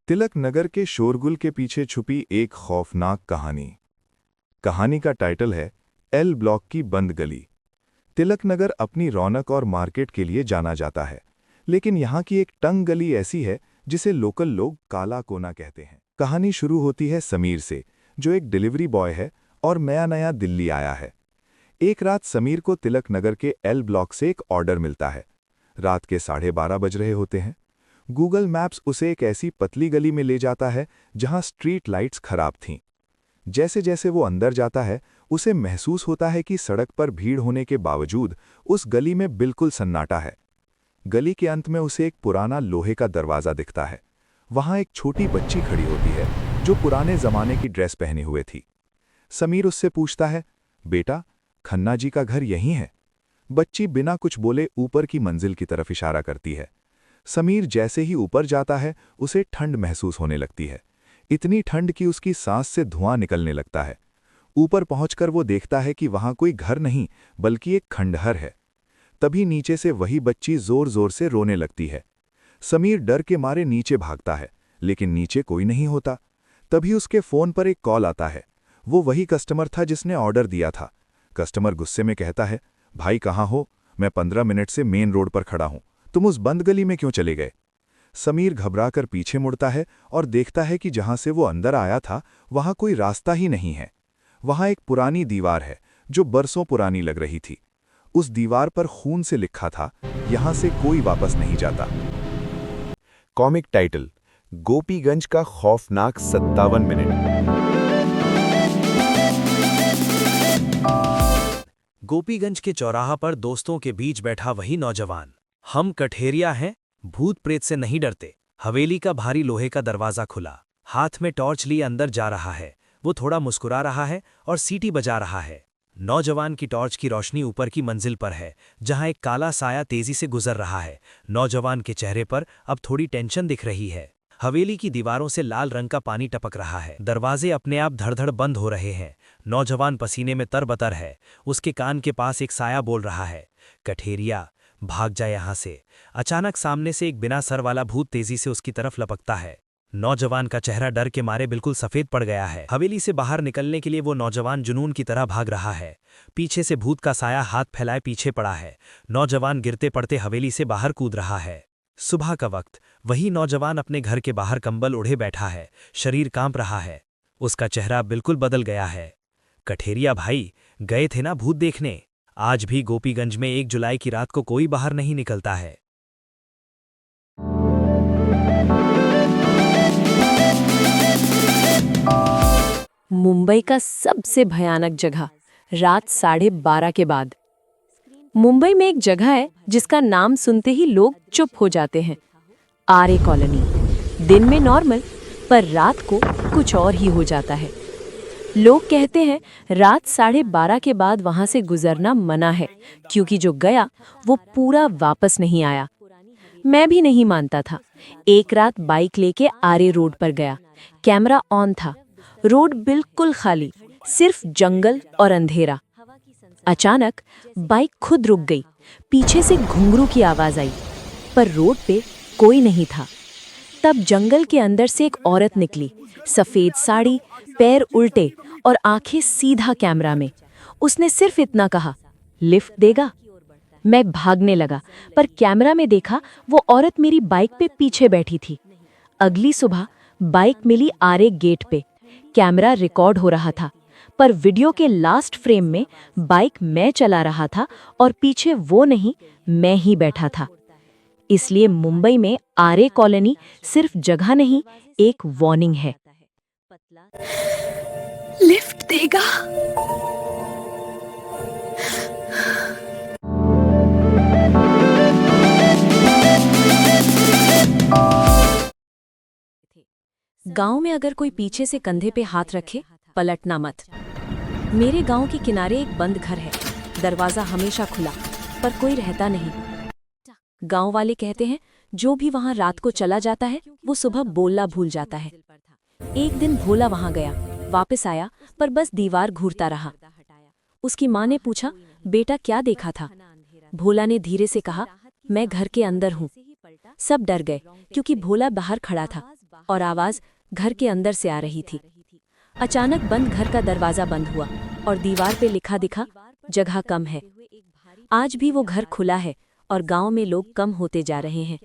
तिलक नगर के शोरगुल के पीछे छुपी एक खौफनाक कहानी। कहानी का टाइटल है एल ब्लॉक की बंद गली। तिलक नगर अपनी रौनक और मार्केट के लिए जाना जाता है, लेकिन यहाँ की एक तंग गली ऐसी है जिसे लोकल लोग काला कोना कहते हैं। कहानी शुरू होती है समीर से, जो एक डिलीवरी बॉय है और नया नया दिल्ली आया है। एक रात समीर को तिलक नगर के एल ब्लॉक से एक ऑर्डर मिलता है। रात के 12:30 बज रहे होते हैं। गूगल मैप्स उसे एक ऐसी पतली गली में ले जाता है जहां स्ट्रीट लाइट्स खराब थीं। जैसे जैसे वो अंदर जाता है, उसे महसूस होता है कि सड़क पर भीड़ होने के बावजूद उस गली में बिल्कुल सन्नाटा है। गली के अंत में उसे एक पुराना लोहे का दरवाज़ा दिखता है। वहां एक छोटी बच्ची खड़ी होती है जो पुराने जमाने की ड्रेस पहने हुए थी। समीर उससे पूछता है, बेटा, खन्ना जी का घर यहीं है? बच्ची बिना कुछ बोले ऊपर की मंजिल की तरफ इशारा करती है। समीर जैसे ही ऊपर जाता है, उसे ठंड महसूस होने लगती है। इतनी ठंड कि उसकी सांस से धुआं निकलने लगता है। ऊपर पहुंचकर वो देखता है कि वहां कोई घर नहीं बल्कि एक खंडहर है। तभी नीचे से वही बच्ची जोर जोर से रोने लगती है। समीर डर के मारे नीचे भागता है, लेकिन नीचे कोई नहीं होता। तभी उसके फोन पर एक कॉल आता है। वो वही कस्टमर था जिसने ऑर्डर दिया था। कस्टमर गुस्से में कहता है, भाई कहाँ हो? मैं 15 मिनट से मेन रोड पर खड़ा हूं। तुम उस बंद गली में क्यों चले गए? समीर घबराकर पीछे मुड़ता है और देखता है कि जहां से वो अंदर आया था वहां कोई रास्ता ही नहीं है। वहां एक पुरानी दीवार है जो बरसों पुरानी लग रही थी। उस दीवार पर खून से लिखा था, यहां से कोई वापस नहीं जाता। कॉमिक टाइटल: गोपीगंज का खौफनाक 57 मिनट। गोपीगंज के चौराहा पर दोस्तों के बीच बैठा वही नौजवान। हम कठेरिया हैं, भूत प्रेत से नहीं डरते। हवेली का भारी लोहे का दरवाजा खुला, हाथ में टॉर्च लिए अंदर जा रहा है। वो थोड़ा मुस्कुरा रहा है और सीटी बजा रहा है। नौजवान की टॉर्च की रोशनी ऊपर की मंजिल पर है, जहां एक काला साया तेजी से गुजर रहा है। नौजवान के चेहरे पर अब थोड़ी टेंशन दिख रही है। हवेली की दीवारों से लाल रंग का पानी टपक रहा है। दरवाजे अपने आप धड़धड़ बंद हो रहे हैं। नौजवान पसीने में तरबतर है। उसके कान के पास एक साया बोल रहा है, कठेरिया, भाग जा यहां से। अचानक सामने से एक बिना सर वाला भूत तेजी से उसकी तरफ लपकता है। नौजवान का चेहरा डर के मारे बिल्कुल सफेद पड़ गया है। हवेली से बाहर निकलने के लिए वो नौजवान जुनून की तरह भाग रहा है। पीछे से भूत का साया हाथ फैलाए पीछे पड़ा है। नौजवान गिरते पड़ते हवेली से बाहर कूद रहा है। सुबह का वक्त, वही नौजवान अपने घर के बाहर कंबल ओढ़े बैठा है। शरीर कांप रहा है। उसका चेहरा बिल्कुल बदल गया है। कठेरिया भाई, गए थे ना भूत देखने? आज भी गोपीगंज में 1 जुलाई की रात को कोई बाहर नहीं निकलता है। मुंबई का सबसे भयानक जगह, रात 12:30 के बाद। मुंबई में एक जगह है जिसका नाम सुनते ही लोग चुप हो जाते हैं। आरे कॉलोनी। दिन में नॉर्मल, पर रात को कुछ और ही हो जाता है। लोग कहते हैं रात 12:30 के बाद वहां से गुजरना मना है, क्योंकि जो गया वो पूरा वापस नहीं आया। मैं भी नहीं मानता था। एक रात बाइक लेके आरे रोड पर गया। कैमरा ऑन था। रोड बिल्कुल खाली, सिर्फ जंगल और अंधेरा। अचानक बाइक खुद रुक गई। पीछे से घुंघरू की आवाज आई, पर रोड पे कोई नहीं था। तब जंगल के अंदर से एक औरत निकली, सफेद साड़ी, पैर उल्टे और आंखें सीधा कैमरा में। उसने सिर्फ इतना कहा, लिफ्ट देगा? मैं भागने लगा, पर कैमरा में देखा वो औरत मेरी बाइक पे पीछे बैठी थी। अगली सुबह बाइक मिली आरे गेट पे। कैमरा रिकॉर्ड हो रहा था, पर वीडियो के लास्ट फ्रेम में बाइक मैं चला रहा था और पीछे वो नहीं, मैं ही बैठा था। इसलिए मुंबई में आरे कॉलोनी सिर्फ जगह नहीं, एक वार्निंग है। लिफ्ट देगा? गांव में अगर कोई पीछे से कंधे पे हाथ रखे, पलटना मत। मेरे गांव के किनारे एक बंद घर है। दरवाजा हमेशा खुला, पर कोई रहता नहीं। गांव वाले कहते हैं जो भी वहां रात को चला जाता है वो सुबह बोलना भूल जाता है। एक दिन भोला वहां गया, वापस आया, पर बस दीवार घूरता रहा। उसकी माँ ने पूछा, बेटा क्या देखा था? भोला ने धीरे से कहा, मैं घर के अंदर हूँ। सब डर गए, क्योंकि भोला बाहर खड़ा था। और आवाज घर के अंदर से आ रही थी। अचानक बंद घर का दरवाजा बंद हुआ और दीवार पे लिखा दिखा, जगह कम है। आज भी वो घर खुला है और गांव में लोग कम होते जा रहे हैं।